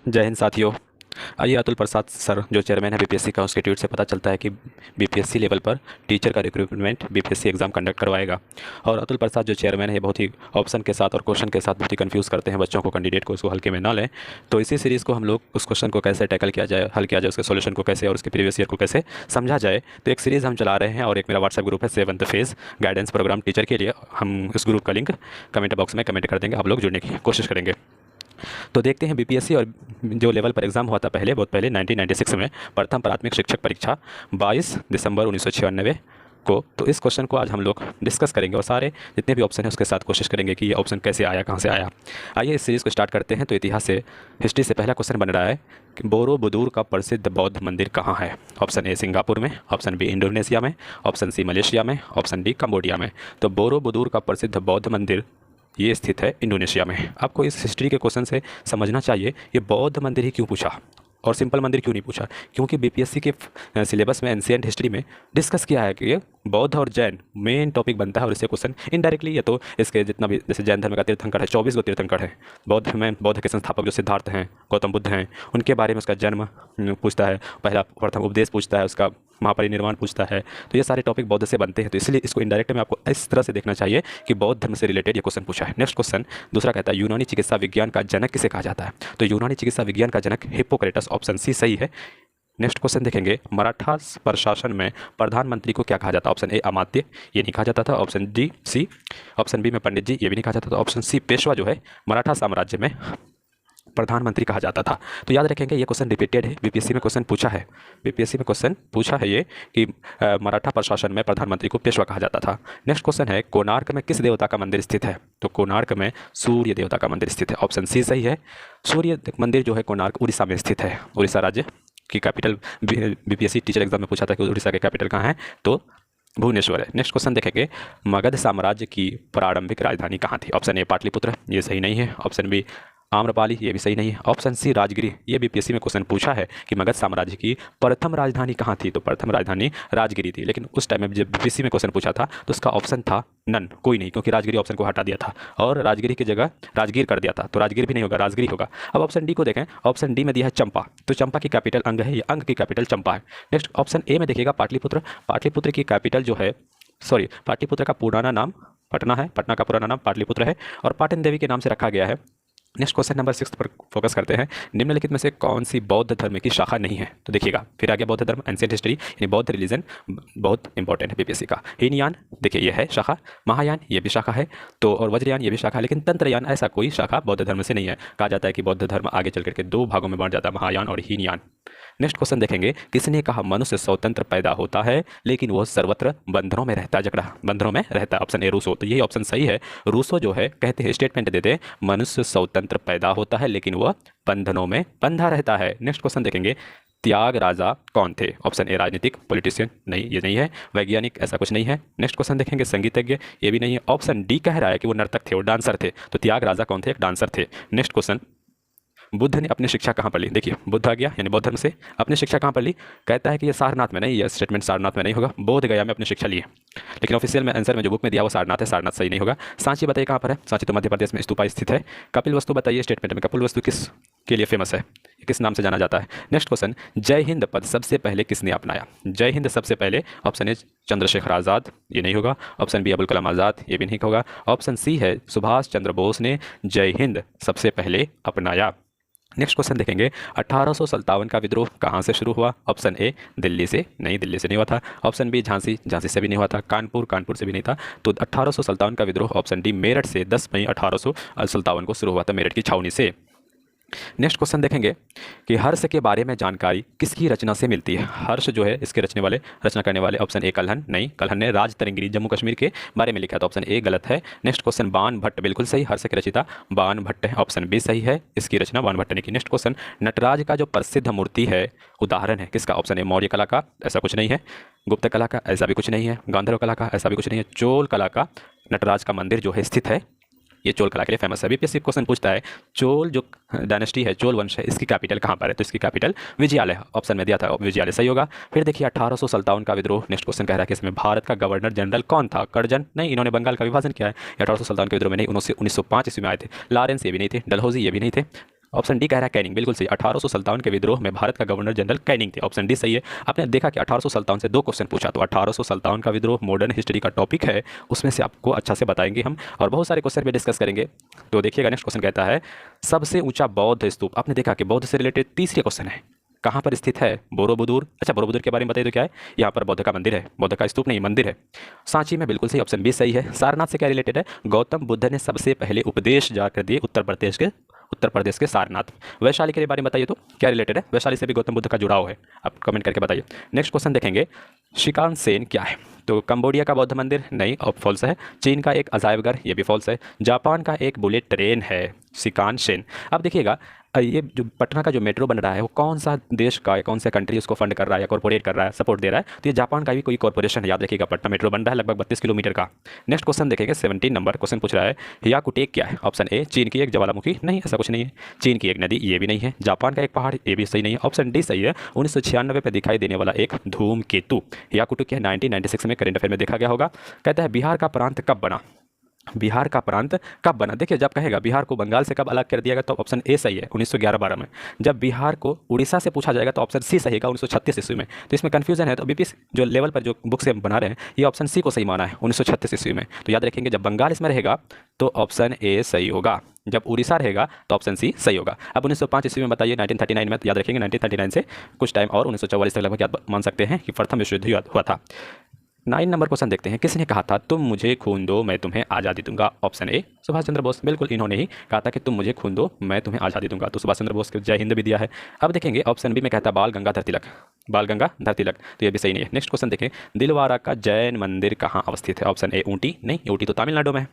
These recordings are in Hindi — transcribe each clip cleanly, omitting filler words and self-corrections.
जय हिंद साथियों। आइए, अतुल प्रसाद सर जो चेयरमैन है बीपीएससी का, उसके ट्वीट से पता चलता है कि बीपीएससी लेवल पर टीचर का रिक्रूटमेंट बीपीएससी एग्जाम कंडक्ट करवाएगा। और अतुल प्रसाद जो चेयरमैन है, ये बहुत ही ऑप्शन के साथ और क्वेश्चन के साथ बहुत ही कंफ्यूज करते हैं बच्चों को, कैंडिडेट को, उसको हल्के में ना लें। तो इसी सीरीज़ को हम लोग उस क्वेश्चन को कैसे टैकल किया जाए, हल किया जाए, उसके सोल्यूशन को कैसे और उसके प्रीवियस ईयर को कैसे समझा जाए, तो एक सीरीज़ हम चला रहे हैं। और एक मेरा व्हाट्सएप ग्रुप है seventh phase guidance program teacher के लिए। हम इस ग्रुप का लिंक कमेंट बॉक्स में कमेंट कर देंगे, आप लोग जुड़ने की कोशिश करेंगे। तो देखते हैं बीपीएससी और जो लेवल पर एग्ज़ाम हुआ था पहले, बहुत पहले 1996 में, प्रथम प्राथमिक शिक्षक परीक्षा 22 दिसंबर 1996 को। तो इस क्वेश्चन को आज हम लोग डिस्कस करेंगे और सारे जितने भी ऑप्शन हैं उसके साथ कोशिश करेंगे कि ये ऑप्शन कैसे आया, कहाँ से आया। आइए इस सीरीज़ को स्टार्ट करते हैं। तो इतिहास से, हिस्ट्री से पहला क्वेश्चन बन रहा है कि बोरोबुदुर का प्रसिद्ध बौद्ध मंदिर कहाँ है। ऑप्शन ए सिंगापुर में, ऑप्शन बी इंडोनेशिया में, ऑप्शन सी मलेशिया में, ऑप्शन डी कंबोडिया में। तो बोरोबुदुर का प्रसिद्ध बौद्ध मंदिर ये स्थित है इंडोनेशिया में। आपको इस हिस्ट्री के क्वेश्चन से समझना चाहिए ये बौद्ध मंदिर ही क्यों पूछा और सिंपल मंदिर क्यों नहीं पूछा, क्योंकि बीपीएससी के सिलेबस में एंशिएंट हिस्ट्री में डिस्कस किया है कि ये बौद्ध और जैन मेन टॉपिक बनता है। और इससे क्वेश्चन इनडायरेक्टली, या तो इसके जितना भी, जैसे जैन धर्म का तीर्थंकर है, 24 गो तीर्थंकर है। बौद्ध में बौद्ध के संस्थापक जो सिद्धार्थ हैं, गौतम बुद्ध हैं, उनके बारे में उसका जन्म पूछता है, पहला प्रथम उपदेश पूछता है, उसका महापरिनिर्वाण पूछता है। तो ये सारे टॉपिक बौद्ध से बनते हैं। तो इसलिए इसको इनडायरेक्ट में आपको इस तरह से देखना चाहिए कि बौद्ध धर्म से रिलेटेड ये क्वेश्चन पूछा है। नेक्स्ट क्वेश्चन दूसरा कहता है यूनानी चिकित्सा विज्ञान का जनक किसे कहा जाता है। तो यूनानी चिकित्सा विज्ञान का जनक हिप्पोक्रेटस, ऑप्शन सी सही है। नेक्स्ट क्वेश्चन देखेंगे, मराठा प्रशासन में प्रधानमंत्री को क्या कहा जाता है। ऑप्शन ए अमात्य, ये नहीं कहा जाता था। Option D C, option B में पंडित जी, ये भी नहीं कहा जाता था। ऑप्शन सी पेशवा जो है मराठा साम्राज्य में प्रधानमंत्री कहा जाता था। तो याद रखेंगे ये क्वेश्चन रिपीटेड है, बीपीएससी में क्वेश्चन पूछा है। बीपीएससी में क्वेश्चन पूछा है ये कि मराठा प्रशासन में प्रधानमंत्री को पेशवा कहा जाता था। नेक्स्ट क्वेश्चन है कोणार्क में किस देवता का मंदिर स्थित है। तो कोणार्क में सूर्य देवता का मंदिर स्थित है। ऑप्शन सी सही है। सूर्य मंदिर जो है कोणार्क उड़ीसा में स्थित है। उड़ीसा राज्य की कैपिटल, बीपीएससी टीचर एग्जाम में पूछा था कि उड़ीसा के कैपिटल कहाँ है, तो भुवनेश्वर है। नेक्स्ट क्वेश्चन देखेंगे, मगध साम्राज्य की प्रारंभिक राजधानी कहाँ थी। ऑप्शन ए पाटलिपुत्र, ये सही नहीं है। ऑप्शन बी आम्रपाली, ये भी सही नहीं है। ऑप्शन सी राजगिरी, ये बीपीएससी में क्वेश्चन पूछा है कि मगध साम्राज्य की प्रथम राजधानी कहाँ थी। तो प्रथम राजधानी राजगिरी थी। लेकिन उस टाइम में जब बीपीएससी में क्वेश्चन पूछा था तो उसका ऑप्शन था नन, कोई नहीं, क्योंकि राजगिरी ऑप्शन को हटा दिया था और राजगिरी की जगह राजगीर कर दिया था। तो राजगीर भी नहीं होगा, राजगिरी होगा। अब ऑप्शन डी को देखें, ऑप्शन डी में दिया है चंपा। तो चंपा की कैपिटल अंग है, ये अंग की कैपिटल चंपा है। नेक्स्ट ऑप्शन ए में देखिएगा पाटलिपुत्र। पाटलिपुत्र की कैपिटल जो है, सॉरी, पाटलिपुत्र का पुराना नाम पटना है, पटना का पुराना नाम पाटलिपुत्र है और पाटन देवी के नाम से रखा गया है। नेक्स्ट क्वेश्चन नंबर 6 पर फोकस करते हैं, निम्नलिखित में से कौन सी बौद्ध धर्म की शाखा नहीं है। तो देखिएगा फिर आ गया बौद्ध धर्म, एंशिएंट हिस्ट्री, यानी बौद्ध रिलीजन बहुत इंपॉर्टेंट है बीपीएससी का। हीनयान देखिए ये है शाखा, महायान ये भी शाखा है, तो और वज्रयान ये भी शाखा है। लेकिन तंत्रयान ऐसा कोई शाखा बौद्ध धर्म से नहीं है। कहा जाता है कि बौद्ध धर्म आगे चल करके दो भागों में बांट जाता है, महायान और हीनयान। नेक्स्ट क्वेश्चन देखेंगे, किसने कहा मनुष्य स्वतंत्र पैदा होता है लेकिन वह सर्वत्र बंधनों में रहता है, जकड़ा बंधनों में रहता है। ऑप्शन ए रूसो, तो यही ऑप्शन सही है। रूसो जो है कहते हैं, स्टेटमेंट देते हैं, मनुष्य स्वतंत्र पैदा होता है लेकिन वह बंधनों में बंधा रहता है। नेक्स्ट क्वेश्चन देखेंगे, त्याग राजा कौन थे। ऑप्शन ए राजनीतिक, पॉलिटिशियन, नहीं ये नहीं है। वैज्ञानिक, ऐसा कुछ नहीं है। नेक्स्ट क्वेश्चन देखेंगे, संगीतज्ञ, ये भी नहीं है। ऑप्शन डी कह रहा है कि वो नर्तक थे, वो डांसर थे। तो त्याग राजा कौन थे, एक डांसर थे। नेक्स्ट क्वेश्चन, बुद्ध ने अपनी शिक्षा कहाँ पर ली। देखिए बुद्ध आ गया, यानी बौद्ध धर्म से अपनी शिक्षा कहाँ पर ली। कहता है कि ये सारनाथ में नहीं, ये स्टेटमेंट सारनाथ में नहीं होगा, बोध गया में अपनी शिक्षा ली है। लेकिन ऑफिशियल में आंसर में जो बुक में दिया वो सारनाथ है, सारनाथ सही नहीं होगा। सांची बताइए कहाँ पर है। सांची तो मध्य प्रदेश में स्तूपा स्थित है। कपिल वस्तु बताइए, स्टेटमेंट में कपिल वस्तु किस के लिए फेमस है, किस नाम से जाना जाता है। नेक्स्ट क्वेश्चन, जय हिंद पद सबसे पहले किसने अपनाया। जय हिंद सबसे पहले, ऑप्शन ए चंद्रशेखर आज़ाद, ये नहीं होगा। ऑप्शन बी अबुल कलाम आज़ाद, ये भी नहीं होगा। ऑप्शन सी है सुभाष चंद्र बोस ने जय हिंद सबसे पहले अपनाया। नेक्स्ट क्वेश्चन देखेंगे, 1857 का विद्रोह कहाँ से शुरू हुआ। ऑप्शन ए दिल्ली से, नहीं दिल्ली से नहीं हुआ था। ऑप्शन बी झांसी, झांसी से भी नहीं हुआ था। कानपुर, कानपुर से भी नहीं था। तो 1857 का विद्रोह ऑप्शन डी मेरठ से 10 मई 1857 को शुरू हुआ था, मेरठ की छावनी से। नेक्स्ट क्वेश्चन देखेंगे कि हर्ष के बारे में जानकारी किसकी रचना से मिलती है। हर्ष जो है इसके रचना करने वाले, ऑप्शन ए कल्हण, नहीं, कल्हण ने राज तरंगिणी जम्मू कश्मीर के बारे में लिखा, तो ऑप्शन ए गलत है। नेक्स्ट क्वेश्चन, बाण भट्ट, बिल्कुल सही, हर्ष के रचिता बाण भट्ट है, ऑप्शन बी सही है, इसकी रचना बाण भट्ट ने की। नेक्स्ट क्वेश्चन, नटराज का जो प्रसिद्ध मूर्ति है उदाहरण है किसका। ऑप्शन ए मौर्य कला का, ऐसा कुछ नहीं है। गुप्त कला का, ऐसा भी कुछ नहीं है। गांधर्व कला का, ऐसा भी कुछ नहीं है। चोल कला का नटराज का मंदिर जो है स्थित है, ये चोल कला के लिए फेमस है। बीपीएससी क्वेश्चन पूछता है, चोल जो डायनेस्टी है, चोल वंश है, इसकी कैपिटल कहाँ पर है। तो इसकी कैपिटल विजयालय है, ऑप्शन में दिया था विजयालय, सही होगा। फिर देखिए 1857 का विद्रोह, नेक्स्ट क्वेश्चन कह रहा है कि इसमें भारत का गवर्नर जनरल कौन था। कर्जन, नहीं, इन्होंने बंगाल का विभाजन किया है। 1857 के विद्रोह में नहीं, 1905 ईस्वी में आए थे। लॉरेंस, ये भी नहीं थे। डलहौजी, ये भी नहीं थे। ऑप्शन डी कह रहा है कैनिंग, बिल्कुल सही। 1857 के विद्रोह में भारत का गवर्नर जनरल कैनिंग थे, ऑप्शन डी सही है। आपने देखा कि 1857 से 2 क्वेश्चन पूछा, तो 1857 का विद्रोह मॉडर्न हिस्ट्री का टॉपिक है, उसमें से आपको अच्छा से बताएंगे हम और बहुत सारे क्वेश्चन भी डिस्कस करेंगे। तो देखिएगा नेक्स्ट क्वेश्चन कहता है सबसे ऊंचा बौद्ध स्तूप, आपने देखा कि बौद्ध से रिलेटेड तीसरे क्वेश्चन है, कहाँ पर स्थित है? बोरोबुदुर। अच्छा, बोरोबुदुर के बारे में बताइए तो क्या है? यहाँ पर बौद्ध का मंदिर है, बौद्ध का स्तूप नहीं मंदिर है। सांची में, बिल्कुल सही, ऑप्शन बी सही है। सारनाथ से क्या रिलेटेड है? गौतम बुद्ध ने सबसे पहले उपदेश जाकर दिए उत्तर प्रदेश के सारनाथ। वैशाली के बारे में बताइए तो क्या रिलेटेड है? वैशाली से भी गौतम बुद्ध का जुड़ाव है, आप कमेंट करके बताइए। नेक्स्ट क्वेश्चन देखेंगे, शिकानसेन क्या है? तो कंबोडिया का बौद्ध मंदिर नहीं, अब फॉल्स है। चीन का एक अजायबघर, ये भी फॉल्स है। जापान का एक बुलेट ट्रेन है शिकानसेन। अब देखिएगा ये जो पटना का जो मेट्रो बन रहा है वो कौन सा देश का है, कौन सा कंट्री उसको फंड कर रहा है या कॉर्पोरेट कर रहा है, सपोर्ट दे रहा है? तो ये जापान का भी कोई कॉर्पोरेशन है, याद रखिएगा। पटना मेट्रो बन रहा है लगभग 32 किलोमीटर का। नेक्स्ट क्वेश्चन देखेंगे, 17 नंबर क्वेश्चन पूछ रहा है हियाकुटेक क्या है? ऑप्शन ए चीन की एक ज्वालामुखी, नहीं ऐसा कुछ नहीं है। चीन की एक नदी, ये भी नहीं है। जापान का एक पहाड़, ये भी सही नहीं है। ऑप्शन डी सही है, 1996 पे दिखाई देने वाला एक धूमकेतु। हियाकुटेक क्या है? 1996 में करंट अफेयर में देखा गया होगा। कहता है बिहार का प्रांत कब बना? बिहार का प्रांत कब बना? देखिए जब कहेगा बिहार को बंगाल से कब अलग कर दिया गया तो ऑप्शन ए सही है, 1911-12 में। जब बिहार को उड़ीसा से पूछा जाएगा तो ऑप्शन सी सही है, 1936 ईस्वी में। तो इसमें कंफ्यूजन है, तो बीपी जो लेवल पर जो बुक से हम बना रहे हैं ये ऑप्शन सी को सही माना है, 1936 ईस्वी में। तो याद रखेंगे जब बंगाल इसमें रहेगा तो ऑप्शन ए सही होगा, जब उड़ीसा रहेगा तो ऑप्शन सी सही होगा। अब 1905 ईस्वी में बताइए, 1939 में, तो याद रखेंगे 1939 से कुछ टाइम और 1944 तक लगभग याद मान सकते हैं कि प्रथम विश्व युद्ध हुआ था। 9 नंबर क्वेश्चन देखते हैं, किसने कहा था तुम मुझे खून दो मैं तुम्हें आज़ादी दूंगा? ऑप्शन ए सुभाष चंद्र बोस, बिल्कुल इन्होंने ही कहा था कि तुम मुझे खून दो मैं तुम्हें आज़ादी दूंगा। तो सुभाष चंद्र बोस के जय हिंद भी दिया है। अब देखेंगे ऑप्शन बी में कहता है बाल गंगाधर तिलक, बाल गंगाधर तिलक, तो ये भी सही नहीं है। नेक्स्ट क्वेश्चन देखें, दिलवारा का जैन मंदिर कहाँ अवस्थित है? ऑप्शन ए ऊटी, नहीं ऊटी तो तमिलनाडु में है।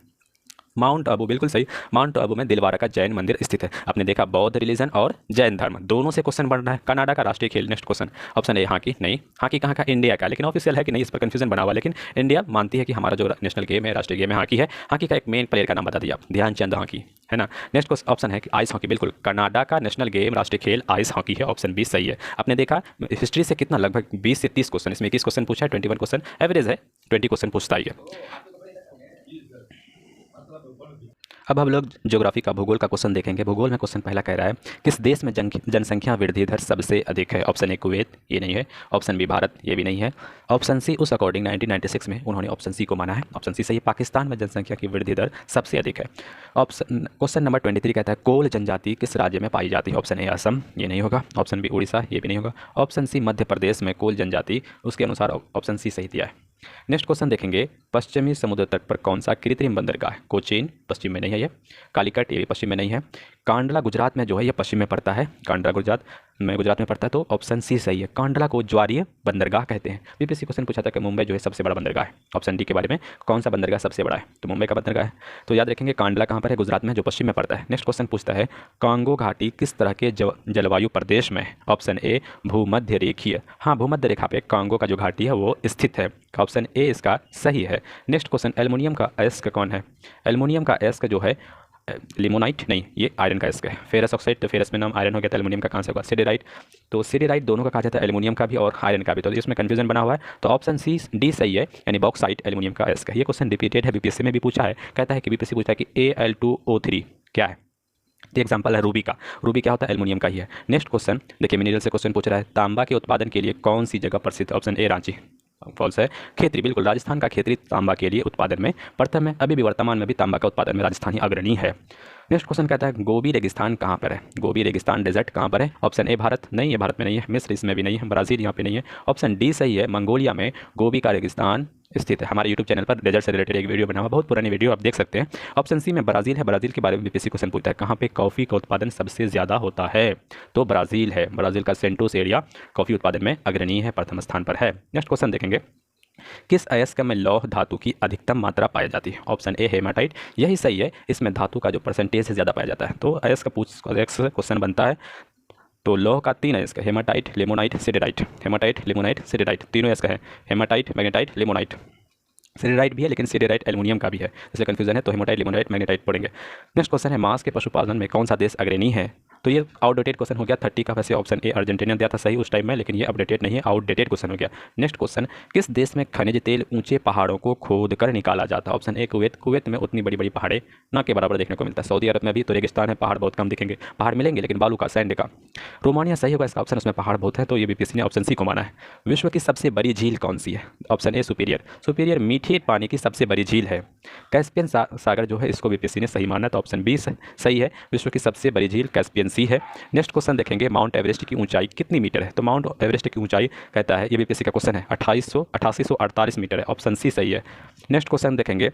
माउंट आबू, बिल्कुल सही, माउंट आबू में दिलवारा का जैन मंदिर स्थित है। आपने देखा बौद्ध रिलीजन और जैन धर्म दोनों से क्वेश्चन बन रहा है। कनाडा का राष्ट्रीय खेल, next question, option A hockey, नहीं हॉकी कहाँ का? इंडिया का, लेकिन ऑफिशियल है कि नहीं इस पर कंफ्यूजन बना हुआ, लेकिन इंडिया मानती है कि हमारा जो नेशनल गेम है, राष्ट्रीय गेम है हॉकी है। हॉकी का एक मेन प्लेयर का नाम बता दिया आप, ध्यानचंद हॉकी, है ना। नेक्स्ट ऑप्शन है कि आइस हॉकी, बिल्कुल कनाडा का नेशनल गेम राष्ट्रीय खेल आइस हॉकी है, ऑप्शन बी सही है। आपने देखा हिस्ट्री से कितना लगभग 20 से 30 क्वेश्चन, इसमें 21 क्वेश्चन पूछा है, 21 क्वेश्चन एवरेज है, 20 क्वेश्चन पूछता ही है। अब हम लोग ज्योग्राफी का, भूगोल का क्वेश्चन देखेंगे। भूगोल में क्वेश्चन पहला कह रहा है किस देश में जनसंख्या वृद्धि दर सबसे अधिक है? ऑप्शन ए कुवैत, ये नहीं है। ऑप्शन बी भारत, ये भी नहीं है। ऑप्शन सी उस अकॉर्डिंग 1996 में उन्होंने ऑप्शन सी को माना है, ऑप्शन सी सही है। पाकिस्तान में जनसंख्या की वृद्धि दर सबसे अधिक है। ऑप्शन क्वेश्चन नंबर 23 कहता है कोल जनजाति किस राज्य में पाई जाती है? ऑप्शन ए असम, ये नहीं होगा। ऑप्शन बी उड़ीसा, ये भी नहीं होगा। ऑप्शन सी मध्य प्रदेश में कोल जनजाति, उसके अनुसार ऑप्शन सी सही दिया है। नेक्स्ट क्वेश्चन देखेंगे, पश्चिमी समुद्र तट पर कौन सा कृत्रिम बंदरगाह है? कोचीन, पश्चिम में नहीं है ये। कालीकट, ये भी पश्चिम में नहीं है। कांडला गुजरात में जो है ये पश्चिम में पड़ता है, कांडला गुजरात में पड़ता है, तो ऑप्शन सी सही है। कांडला को ज्वारीय बंदरगाह कहते हैं। बीपीएससी क्वेश्चन पूछा था कि मुंबई जो है सबसे बड़ा बंदरगाह है, ऑप्शन डी के बारे में कौन सा बंदरगाह सबसे बड़ा है? तो मुंबई का बंदरगाह है। तो याद रखेंगे कांडला कहाँ पर है? गुजरात में, जो पश्चिम में पड़ता है। नेक्स्ट क्वेश्चन पूछता है कांगो घाटी किस तरह के जलवायु प्रदेश में है? ऑप्शन ए भूमध्य रेखीय, हाँ भूमध्य रेखा पे कांगो का जो घाटी है वो स्थित है, ऑप्शन ए इसका सही है। नेक्स्ट क्वेश्चन, एल्युमिनियम का अयस्क कौन है? एल्युमिनियम का अयस्क जो है लिमोनाइट, नहीं ये आयरन का अयस्क है। फेरस ऑक्साइड, तो फेरस में नाम आयरन हो गया था, एल्युमिनियम का कहाँ से होगा? सिडेराइट, तो सिडेराइट दोनों का कहा जाता है, एल्युमिनियम का भी और आयरन का भी, तो इसमें कंफ्यूजन बना हुआ है। तो ऑप्शन सी डी सही है, यानी बॉक्साइट एल्युमिनियम का अयस्क है। ये क्वेश्चन रिपीटेड है, बीपीएससी में भी पूछा है। कहता है कि बीपीएससी पूछा है कि Al2O3 क्या है? तो एग्जाम्पल है रूबी का। रूबी क्या होता है? एल्युमिनियम का ही है। नेक्स्ट क्वेश्चन देखिए, मिनरल से क्वेश्चन पूछ रहा है तांबा के उत्पादन के लिए कौन सी जगह प्रसिद्ध? ऑप्शन ए रांची, फॉल्स है। खेतरी, बिल्कुल राजस्थान का खेतरी तांबा के लिए उत्पादन में प्रथम है, अभी भी वर्तमान में भी तांबा का उत्पादन में राजस्थान ही अग्रणी है। नेक्स्ट क्वेश्चन कहता है गोबी रेगिस्तान कहाँ पर है? गोबी रेगिस्तान डेजर्ट कहाँ पर है? ऑप्शन ए भारत, नहीं ये भारत में नहीं है। मिस्र इसमें भी नहीं है। ब्राज़ील यहाँ पे नहीं है। ऑप्शन डी सही है, मंगोलिया में गोबी का रेगिस्तान स्थित है। हमारे यूट्यूब चैनल पर डेजर्ट से रिलेटेड एक वीडियो बना हुआ, बहुत पुरानी वीडियो, आप देख सकते हैं। ऑप्शन सी में ब्राज़ील है। ब्राज़ील के बारे में बीपीएससी क्वेश्चन पूछता है कहाँ पे कॉफ़ी का उत्पादन सबसे ज़्यादा होता है? तो ब्राज़ील है। ब्राज़ील का सेंटोस एरिया कॉफ़ी उत्पादन में अग्रणी है, प्रथम स्थान पर है। नेक्स्ट क्वेश्चन देखेंगे, किस अयस्क में लौह धातु की अधिकतम मात्रा पाई जाती है? ऑप्शन ए हेमाटाइट, यही सही है। इसमें धातु का जो परसेंटेज से ज़्यादा पाया जाता है। तो अयस्क क्वेश्चन बनता है, तो लौह का 3 अयस्क, haematite, limonite, siderite. Haematite, limonite, siderite, तीनों अयस्क है। Haematite, magnetite, limonite. सिडेराइट भी है लेकिन सिडेराइट एल्युमिनियम का भी है, इसलिए कंफ्यूजन है, तो हेमाटाइट, लिमोनाइट, मैग्नेटाइट पढ़ेंगे। नेक्स्ट क्वेश्चन है मांस के पशुपालन में कौन सा देश अग्रणी है? तो ये आउटडेटेड क्वेश्चन हो गया 30 का। वैसे ऑप्शन ए अर्जेंटीना दिया था सही उस टाइम में, लेकिन ये अपडेटेड नहीं है, आउटडेटेड क्वेश्चन हो गया। नेक्स्ट क्वेश्चन, किस देश में खनिज तेल ऊंचे पहाड़ों को खोद कर निकाला जाता है? ऑप्शन ए कुवैत। कुवैत में उतनी बड़ी बड़ी पहाड़े ना के बराबर देखने को मिलता है। सऊदी अरब में भी तो रेगिस्तान है, पहाड़ बहुत कम दिखेंगे, पहाड़ मिलेंगे लेकिन बालू का, सैंड का। रोमानिया सही होगा इसका ऑप्शन, उसमें पहाड़ बहुत है, तो ये बीपीएससी ने ऑप्शन सी को माना है। विश्व की सबसे बड़ी झील कौन सी है? ऑप्शन ए सुपीरियर। सुपीरियर मीठे पानी की सबसे बड़ी झील है। कैस्पियन सागर जो है इसको बीपीएससी ने सही माना, तो ऑप्शन बी सही है। विश्व की सबसे बड़ी झील कैस्पियन सी है। नेक्स्ट क्वेश्चन देखेंगे, माउंट एवरेस्ट की ऊंचाई कितनी मीटर है? तो माउंट एवरेस्ट की ऊंचाई कहता है, ये बीपीएससी का क्वेश्चन है, 8848 मीटर है। ऑप्शन सी सही है। नेक्स्ट क्वेश्चन देखेंगे,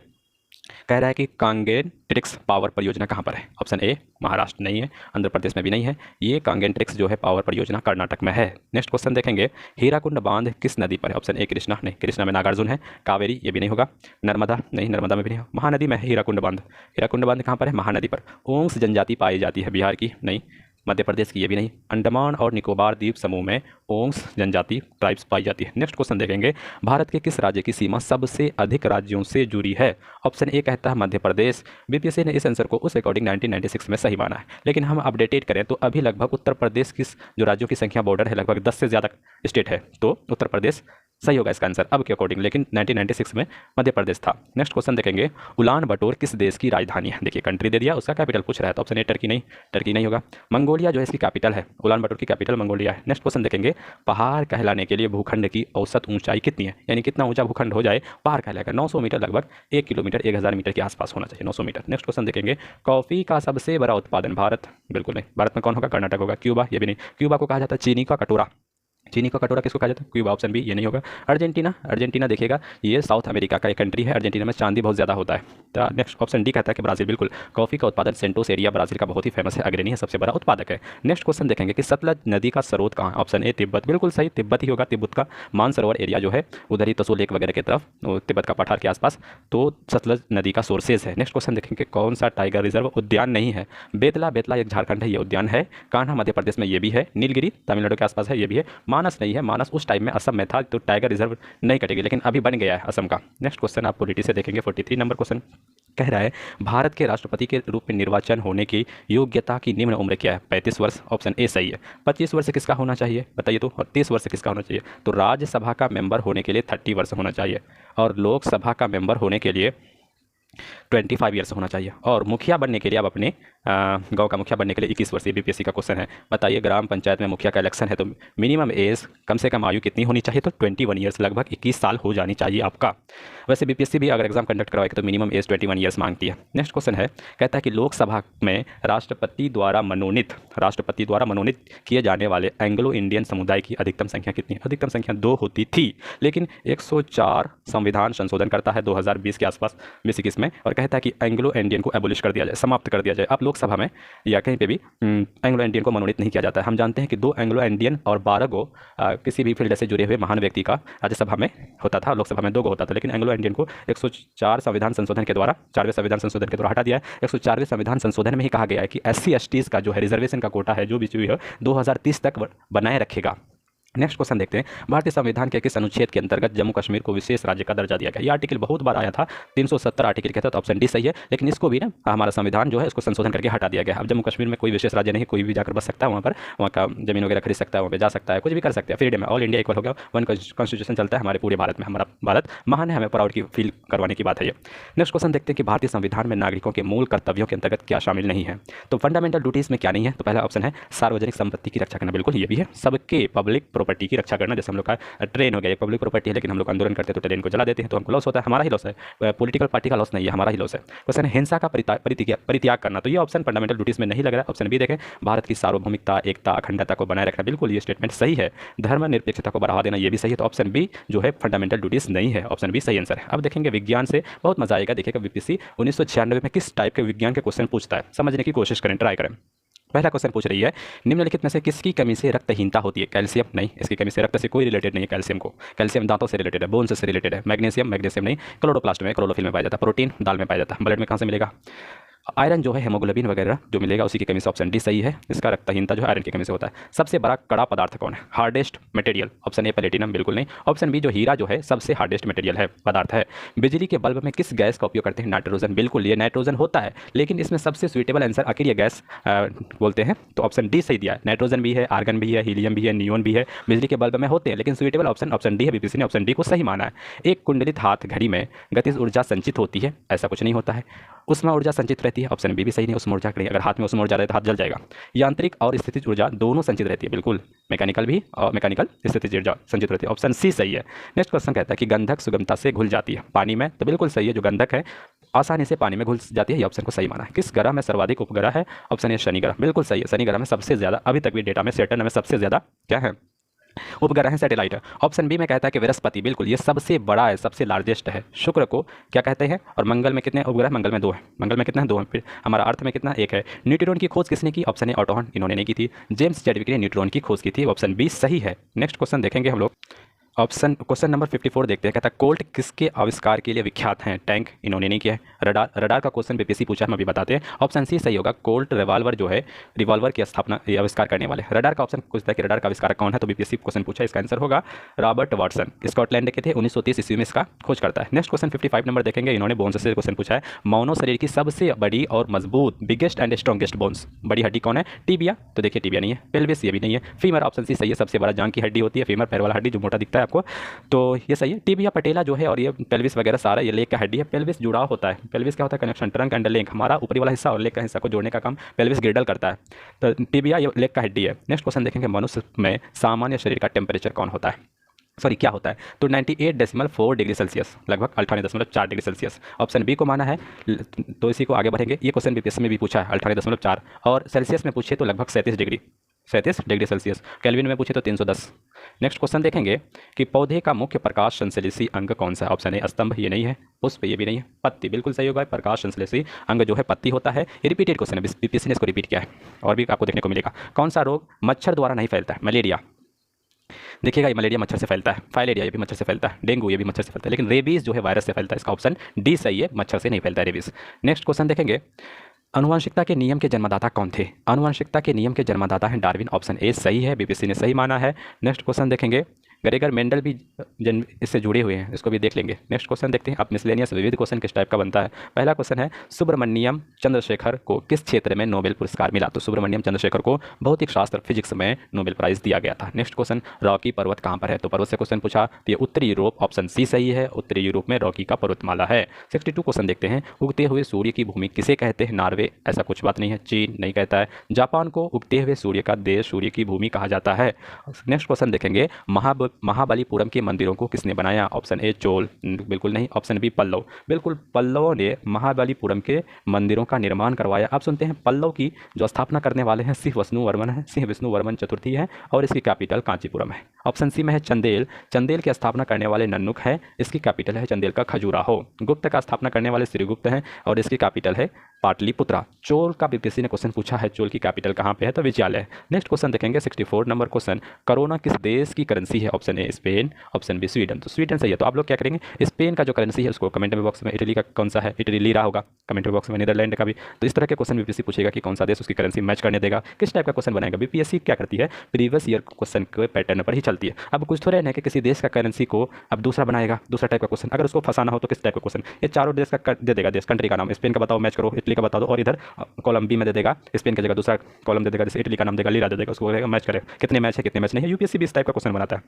कह रहा है कि कांगेन-ट्रिक्स पावर परियोजना कहाँ पर है? ऑप्शन ए महाराष्ट्र नहीं है, आंध्र प्रदेश में भी नहीं है, ये कांगेन-ट्रिक्स जो है पावर परियोजना कर्नाटक में है। नेक्स्ट क्वेश्चन देखेंगे, हीराकुंड बांध किस नदी पर है? ऑप्शन ए कृष्णा नहीं, कृष्णा में नागार्जुन है। कावेरी ये भी नहीं होगा। नर्मदा नहीं, नर्मदा में भी नहीं। महानदी में है हीराकुंड बांध। हीराकुंड बांध कहाँ पर है? महानदी पर। ओंस जनजाति पाई जाती है बिहार की नहीं, मध्य प्रदेश की ये भी नहीं। अंडमान और निकोबार द्वीप समूह में ओंस जनजाति ट्राइब्स पाई जाती है। नेक्स्ट क्वेश्चन देखेंगे, भारत के किस राज्य की सीमा सबसे अधिक राज्यों से जुड़ी है? ऑप्शन ए कहता है मध्य प्रदेश। बीपीएससी ने इस आंसर को उस अकॉर्डिंग 1996 में सही माना है, लेकिन हम अपडेटेड करें तो अभी लगभग उत्तर प्रदेश की जो राज्यों की संख्या बॉर्डर है लगभग 10 से ज़्यादा स्टेट है, तो उत्तर प्रदेश सही होगा इसका आंसर अब के अकॉर्डिंग, लेकिन 1996 में मध्य प्रदेश था। नेक्स्ट क्वेश्चन देखेंगे, उलान बटोर किस देश की राजधानी है? देखिए कंट्री दे दिया, उसका कैपिटल पूछ रहा है, तो ऑप्शन ए टर्की नहीं, टर्की नहीं होगा। मंगोलिया जो है इसकी कैपिटल है, उलान बटोर की कैपिटल मंगोलिया है। नेक्स्ट क्वेश्चन देखेंगे, पहाड़ कहलाने के लिए भूखंड की औसत ऊंचाई कितनी है? यानी कितना ऊंचा भूखंड हो जाए पहाड़ कहलाएगा? 900 मीटर, लगभग 1 किलोमीटर 1000 मीटर के आसपास होना चाहिए, 900 मीटर। नेक्स्ट क्वेश्चन देखेंगे, कॉफी का सबसे बड़ा उत्पादन भारत? बिल्कुल नहीं, भारत में कौन होगा? कर्नाटक होगा। क्यूबा ये भी नहीं, क्यूबा को कहा जाता है चीनी का कटोरा। चीनी का कटोरा किसको कहा जाता है? क्यूबा। ऑप्शन बी ये नहीं होगा। अर्जेंटीना, अर्जेंटीना देखिएगा ये साउथ अमेरिका का एक कंट्री है, अर्जेंटीना में चांदी बहुत ज़्यादा होता है। तो नेक्स्ट ऑप्शन डी कहता है कि ब्राज़ील। बिल्कुल, कॉफ़ी का उत्पादन सेंटोस एरिया ब्राज़ील का बहुत ही फेमस है, अग्रणी है, सबसे बड़ा उत्पादक है। नेक्स्ट क्वेश्चन देखेंगे कि सतलज नदी का स्रोत कहाँ है? ऑप्शन ए तिब्बत। बिल्कुल सही, तिब्बत ही होगा। तिब्बत का मानसरोवर एरिया जो है उधर ही तसो लेक वगैरह की तरफ, तिब्बत का पठार के आसपास, तो सतलज नदी का सोर्सेज है। नेक्स्ट क्वेश्चन देखेंगे, कौन सा टाइगर रिजर्व उद्यान नहीं है? बेतला, बेतला एक झारखंड है, ये उद्यान है। कान्हा मध्य प्रदेश में ये भी है। नीलगिरी तमिलनाडु के आसपास है, ये भी है। मानस नहीं है, मानस उस टाइम में असम में था, तो टाइगर रिजर्व नहीं कटेगी, लेकिन अभी बन गया है असम का। नेक्स्ट क्वेश्चन आप पॉलिटी से देखेंगे, 43 नंबर क्वेश्चन कह रहा है, भारत के राष्ट्रपति के रूप में निर्वाचन होने की योग्यता की निम्न उम्र क्या है? 35 वर्ष। ऑप्शन ए सही है। 25 वर्ष किसका होना चाहिए बताइए तो, और 30 वर्ष किसका होना चाहिए? तो राज्यसभा का मेंबर होने के लिए 30 वर्ष होना चाहिए, और लोकसभा का मेंबर होने के लिए 25 ईयर्स होना चाहिए, और मुखिया बनने के लिए आप अपने गांव का मुखिया बनने के लिए 21 वर्षीय। बीपीएससी का क्वेश्चन है, बताइए ग्राम पंचायत में मुखिया का इलेक्शन है तो मिनिमम एज, कम से कम आयु कितनी होनी चाहिए? तो 21 ईयर्स, लगभग 21 साल हो जानी चाहिए आपका। वैसे बीपीएससी भी अगर एग्जाम कंडक्ट करवाएगी तो मिनिमम एज 21 ईयर्स मांगती है। नेक्स्ट क्वेश्चन है, कहता है कि लोकसभा में राष्ट्रपति द्वारा मनोनीत किए जाने वाले एंग्लो इंडियन समुदाय की अधिकतम संख्या कितनी है? अधिकतम संख्या 2 होती थी, लेकिन 104 संविधान संशोधन करता है 2020 के आसपास, 2021 में, और कहता है कि एंग्लो इंडियन को एबोलिश कर दिया जाए, समाप्त कर दिया जाए। अब लोकसभा में या कहीं पे भी एंग्लो इंडियन को मनोनीत नहीं किया जाता है। हम जानते हैं कि 2 एंग्लो इंडियन और 12 गो किसी भी फील्ड से जुड़े हुए महान व्यक्ति का राज्यसभा में होता था, लोकसभा में 2 गो होता था, लेकिन एंग्लो इंडियन को 104 संविधान संशोधन के द्वारा, 4वें संविधान संशोधन के द्वारा हटा दिया है। 104वें संविधान संशोधन में ही कहा गया है कि SC STs का जो है रिजर्वेशन का कोटा है जो भी है 2030 तक बनाए रखेगा। नेक्स्ट क्वेश्चन देखते हैं, भारतीय संविधान के किस अनुच्छेद के अंतर्गत जम्मू कश्मीर को विशेष राज्य का दर्जा दिया गया? ये आर्टिकल बहुत बार आया था, 370 आर्टिकल के तहत, ऑप्शन डी सही है, लेकिन इसको भी ना हमारा संविधान जो है इसको संशोधन करके हटा दिया गया। अब जम्मू कश्मीर में कोई विशेष राज्य नहीं, कोई भी जाकर बस सकता है वहाँ पर, वहाँ का जमीन वगैरह खरीद सकता है, वहाँ पे जा सकता है, कुछ भी कर सकते हैं, फ्रीडम है, ऑल इंडिया इक्वल हो गया, वन कॉन्स्टिट्यूशन चलता है हमारे पूरे भारत में, हमारा भारत महान है, हमें प्राउड की फील करवाने की बात है ये। नेक्स्ट क्वेश्चन देखते हैं कि भारतीय संविधान में नागरिकों के मूल कर्तव्यों के अंतर्गत क्या शामिल नहीं है? तो फंडामेंटल ड्यूटीज में क्या नहीं है? तो पहला ऑप्शन है सार्वजनिक संपत्ति की रक्षा करना, बिल्कुल ये भी है। सबके पब्लिक प्रॉपर्टी की रक्षा करना, जैसे हम लोग का ट्रेन हो गया, एक पब्लिक प्रॉपर्टी है, लेकिन हम लोग आंदोलन करते हैं तो ट्रेन को जला देते हैं, तो हमको लॉस होता है, हमारा ही लॉस है, पॉलिटिकल पार्टी का लॉस नहीं है, हमारा ही लॉस है। क्वेश्चन है हिंसा का परित्याग करना, तो ये ऑप्शन फंडामेंटल ड्यूटीज में नहीं लग रहा है। ऑप्शन बी देखें, भारत की सार्वभौमिकता, एकता, अखंडता को बनाए रखना, बिल्कुल ये स्टेटमेंट सही है। धर्मनिरपेक्षता को बढ़ावा देना, ये भी सही है, तो ऑप्शन बी जो है फंडामेंटल ड्यूटीज नहीं है, ऑप्शन बी सही आंसर है। अब देखेंगे विज्ञान से, बहुत मजा आएगा, देखिएगा बीपीएससी 1996 में किस टाइप के विज्ञान के क्वेश्चन पूछता है, समझने की कोशिश करें, ट्राई करें। पहला क्वेश्चन पूछ रही है, निम्नलिखित में से किसकी कमी से रक्तहीनता होती है? कैल्शियम नहीं, इसकी कमी से रक्त से कोई रिलेटेड नहीं है कैल्शियम को, कैल्शियम दांतों से रिलेटेड है, बोन्स से रिलेटेड है। मैग्नीशियम नहीं, क्लोरोप्लास्ट में, क्लोरोफिल में पाया जाता है। प्रोटीन दाल में पाया जाता है, ब्लड में कहाँ से मिलेगा? आयरन जो है हेमोग्लोबिन वगैरह जो मिलेगा उसी की कमी से ऑप्शन डी सही है। इसका रक्तहीनता जो है आयरन की कमी से होता है। सबसे बड़ा कड़ा पदार्थ कौन है? Hardest material, option A platinum, बिल्कुल नहीं। ऑप्शन बी जो हीरा जो है सबसे हार्डेस्ट मटेरियल है, पदार्थ है। बिजली के बल्ब में किस गैस का उपयोग करते हैं? नाइट्रोजन, बिल्कुल ये नाइट्रोजन होता है, लेकिन इसमें सबसे सुइटेबल आंसर आखिर ये गैस बोलते हैं, तो ऑप्शन डी सही दिया है। नाइट्रोजन भी है, आर्गन भी है, हीलियम भी है, नियोन भी है, बिजली के बल्ब में होते हैं, लेकिन सुइटेबल ऑप्शन ऑप्शन डी है। बीपीएससी ने ऑप्शन डी को सही माना है। एक कुंडलित हाथ घड़ी में गतिज ऊर्जा संचित होती है, ऐसा कुछ नहीं होता है। उष्मा ऊर्जा संचित रहती है, ऑप्शन बी भी सही नहीं। उष्मा ऊर्जा अगर हाथ में उष्मा ऊर्जा रहे तो हाथ जल जाएगा। यांत्रिक और स्थितिज ऊर्जा दोनों संचित रहती है, बिल्कुल मैकेनिकल भी और मैकेनिकल स्थितिज ऊर्जा संचित रहती है, ऑप्शन सी सही है। नेक्स्ट क्वेश्चन कहता है कि गंधक सुगमता से घुल जाती है पानी में, तो बिल्कुल सही है। जो गंधक है आसानी से पानी में घुल जाती है, ये ऑप्शन को सही माना है। किस ग्रह में सर्वाधिक उपग्रह है? ऑप्शन ए शनि ग्रह, बिल्कुल सही है। शनि ग्रह में सबसे ज्यादा, अभी तक भी डेटा में सैटर्न में सबसे ज्यादा क्या है? उपग्रह है, सैटेलाइट है। ऑप्शन बी में कहता है कि बृहस्पति, बिल्कुल ये सबसे बड़ा है, सबसे लार्जेस्ट है। शुक्र को क्या कहते हैं? और मंगल में कितने उपग्रह? मंगल में 2 है। मंगल में कितना है? 2 है। फिर हमारा अर्थ में कितना? 1 है। न्यूट्रॉन की खोज किसने की? ऑप्शन ए ऑटोन, इन्होंने नहीं की थी। जेम्स चैडविक ने न्यूट्रॉन की खोज की थी, ऑप्शन बी सही है। नेक्स्ट क्वेश्चन देखेंगे हम लोग। क्वेश्चन नंबर 54 देखते हैं। कहता है कोल्ट किसके आविष्कार के लिए विख्यात हैं? टैंक, इन्होंने नहीं किया है। रडार, रडार का क्वेश्चन बीपीएससी पूछा है, हम अभी बताते हैं। ऑप्शन सी सही होगा। कोल्ट रिवॉल्वर जो है, रिवॉल्वर की स्थापना आविष्कार करने वाले। रडार का ऑप्शन पूछता है कि रडार का आविष्कार कौन है, तो बीपीएससी क्वेश्चन पूछा, इसका आंसर होगा रॉबर्ट वाटसन, स्कॉटलैंड के थे, 1930 ईस्वी में इसका खोज करता है। नेक्स्ट क्वेश्चन 55 नंबर देखेंगे। इन्होंने बोन्स से क्वेश्चन पूछा है। मानव शरीर की सबसे बड़ी और मजबूत, बिगेस्ट एंड स्ट्रॉन्गेस्ट बोन्स, बड़ी हड्डी कौन है? टीबिया, तो देखिए टीबिया नहीं है। पेल्विस, ये भी नहीं है। फीमर, ऑप्शन सी सही है। सबसे बड़ा जांग की हड्डी होती है फीमर, पैर वाला हड्डी जो मोटा दिखता है आपको, तो ये सही है। टिबिया पटेला जो है और ये पेल्विस वगैरह सारा ये लेग का हड्डी है। पेल्विस जुड़ाव होता है। पेल्विस क्या होता है? कनेक्शन, ट्रंक एंड लेग, हमारा ऊपरी वाला हिस्सा और लेग का हिस्सा को जोड़ने का काम पेल्विस गिर्डल करता है, तो टिबिया ये लेग का हड्डी है। नेक्स्ट क्वेश्चन देखेंगे। मनुष्य में सामान्य शरीर का टेम्परेचर कौन होता है? सॉरी क्या होता है? तो 98.4 डिग्री सेल्सियस, लगभग 98.4 डिग्री सेल्सियस, ऑप्शन बी को माना है। तो इसी को आगे बढ़ेंगे। ये क्वेश्चन बीपीएससी में भी पूछा है, 98.4, और सेल्सियस में पूछे तो लगभग 37 डिग्री सेल्सियस। केल्विन में पूछे तो 310। नेक्स्ट क्वेश्चन देखेंगे कि पौधे का मुख्य प्रकाश संश्लेषी अंग कौन सा है? ऑप्शन ए स्तंभ, ये नहीं है। पुष्प, ये भी नहीं है। पत्ती, बिल्कुल सही होगा। प्रकाश संश्लेषी अंग जो है पत्ती होता है। ये रिपीटेड क्वेश्चन है, बीपीएससी ने इसको रिपीट किया है और भी आपको देखने को मिलेगा। कौन सा रोग मच्छर द्वारा नहीं फैलता है? मलेरिया, देखिएगा ये मलेरिया मच्छर से फैलता है। फाइलेरिया, ये भी मच्छर से फैलता है। डेंगू, ये भी मच्छर से फैलता है। लेकिन रेबीज जो है वायरस से फैलता है, इसका ऑप्शन डी सही है। मच्छर से नहीं फैलता है रेबीज। नेक्स्ट क्वेश्चन देखेंगे। आनुवंशिकता के नियम के जन्मदाता कौन थे? आनुवंशिकता के नियम के जन्मदाता हैं डार्विन, ऑप्शन ए सही है। बीपीएससी ने सही माना है। नेक्स्ट क्वेश्चन देखेंगे। ग्रेगर मेंडल भी इससे जुड़े हुए हैं, इसको भी देख लेंगे। नेक्स्ट क्वेश्चन देखते हैं। अब मिसलेनियस विविध क्वेश्चन किस टाइप का बनता है? पहला क्वेश्चन है सुब्रमण्यम चंद्रशेखर को किस क्षेत्र में नोबेल पुरस्कार मिला? तो सुब्रमण्यम चंद्रशेखर को भौतिक शास्त्र, फिजिक्स में नोबेल प्राइज दिया गया था। नेक्स्ट क्वेश्चन, रॉकी पर्वत कहाँ पर है? तो पर्वत से क्वेश्चन पूछा, तो ये उत्तरी यूरोप, ऑप्शन सी सही है। उत्तरी यूरोप में रॉकी का पर्वतमाला है। 62 क्वेश्चन देखते हैं। उगते हुए सूर्य की भूमि किसे कहते हैं? नॉर्वे, ऐसा कुछ बात नहीं है। चीन नहीं कहता है। जापान को उगते हुए सूर्य का देश, सूर्य की भूमि कहा जाता है। नेक्स्ट क्वेश्चन देखेंगे। महाबलीपुरम के मंदिरों को किसने बनाया? ऑप्शन ए चोल, बिल्कुल नहीं। ऑप्शन बी पल्लव, बिल्कुल पल्लवों ने महाबलीपुरम के मंदिरों का निर्माण करवाया। आप सुनते हैं पल्लव की जो स्थापना करने वाले हैं सिंह विष्णुवर्मन है, सिंह विष्णुवर्मन चतुर्थी है, और इसकी कैपिटल कांचीपुरम है। ऑप्शन सी में है चंदेल, चंदेल की स्थापना करने वाले नन्नुक है, इसकी कैपिटल है चंदेल का खजुराहो। गुप्त का स्थापना करने वाले श्रीगुप्त हैं और इसकी कैपिटल है पाटलिपुत्रा। चोल का बीपीएससी ने क्वेश्चन पूछा है, चोल की कैपिटल कहाँ पे है? तो विजयालय। नेक्स्ट क्वेश्चन देखेंगे। 64 नंबर क्वेश्चन, कोरोना किस देश की करेंसी है? Option A Spain, option B Sweden, तो स्वीडन सही है। तो आप लोग क्या करेंगे? स्पेन का जो करेंसी है उसको कमेंट बॉक्स में, इटली का कौन सा है? इटली ली रहा होगा कमेंट बॉक्स में, नीदरलैंड का भी। तो इस तरह के क्वेश्चन बीपीएससी पूछेगा कि कौन सा देश उसकी करेंसी मैच करने देगा, किस टाइप का क्वेश्चन बनाएगा। बीपीएससी क्या करती है? प्रीवियस ईयर क्वेश्चन के पैटर्न पर ही चलती है। अब कुछ थोड़े है कि किसी देश का करेंसी को अब दूसरा बनाएगा, दूसरा टाइप का क्वेश्चन। अगर उसको फंसाना हो तो किस टाइप का क्वेश्चन? ये चारों देश का दे देगा, देश कंट्री का नाम, स्पेन का बताओ मैच करो, इटली का बता दो, और इधर कॉलम बी में दे देगा स्पेन की जगह दूसरा कॉलम दे देगा, जैसे इटली का नाम देगा, लीरा दे देगा, उसको मैच करे कितने मैच है कितने मैच नहीं है। यूपीएससी भी इस टाइप का क्वेश्चन बनाता है।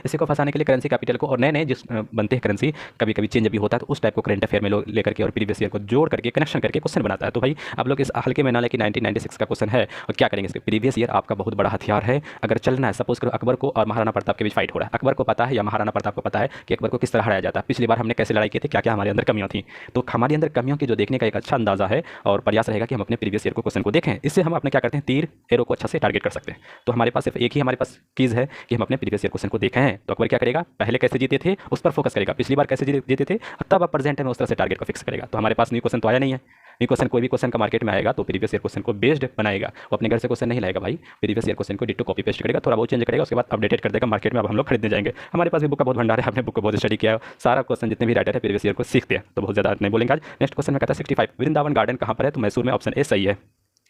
इसी को फंसाने के लिए करेंसी कैपिटल को और नए नए जिस बनते हैं करेंसी कभी कभी चेंज भी होता है, तो उस टाइप को करंट अफेयर में लोग लेकर के और प्रीवियस ईयर को जोड़ करके कनेक्शन करके क्वेश्चन बनाता है। तो भाई आप लोग इस हल्के में ना लेके 1996 का क्वेश्चन है और क्या करेंगे इसके? प्रीवियस ईयर आपका बहुत बड़ा हथियार है। अगर चलना है, सपोज करो अकबर को और महाराणा प्रताप के बीच फाइट हो रहा है, अकबर को पता है या महाराणा प्रताप को पता है कि अकबर को किस तरह हराया जाता है, पिछली बार हमने कैसे लड़ाई की थी, क्या क्या हमारे अंदर कमियां थी, तो हमारे अंदर कमियों की जो देखने का एक अच्छा अंदाजा है और प्रयास रहेगा कि हम अपने प्रीवियस ईयर को क्वेश्चन को देखें। इससे हम अपने क्या करते हैं, तीर एरो को अच्छा से टारगेट कर सकते हैं। तो हमारे पास सिर्फ एक ही हमारे पास चीज़ है कि हम अपने प्रीवियस ईयर क्वेश्चन को देखें हैं। तो अकबर क्या करेगा, पहले कैसे जीते थे उस पर फोकस करेगा, पिछली बार कैसे जीते थे, तब अब प्रेजेंट में उस तरह से टारगेट को फिक्स करेगा। तो हमारे पास न्यू क्वेश्चन तो आया नहीं है, ये क्वेश्चन कोई भी क्वेश्चन का मार्केट में आएगा तो प्रीवियस ईयर क्वेश्चन को बेस्ड बनाएगा, वो अपने घर से क्वेश्चन नहीं लाएगा भाई, प्रीवियस ईयर क्वेश्चन को डिट्टो कॉपी पेस्ट करेगा, थोड़ा बहुत चेंज करेगा, उसके बाद अपडेटेड कर देगा मार्केट में। अब हम लोग खरीदने जाएंगे, हमारे पास भी बुक का बहुत भंडार है, हमने बुक को बहुत स्टडी किया है, सारा क्वेश्चन जितने भी राइटर है प्रीवियस ईयर को सीखते हैं, तो बहुत ज़्यादा नहीं बोलेंगे आज। नेक्स्ट क्वेश्चन में कहता है 65 वृंदावन गार्डन कहाँ पर है, तो मैसूर में, ऑप्शन ए सही है।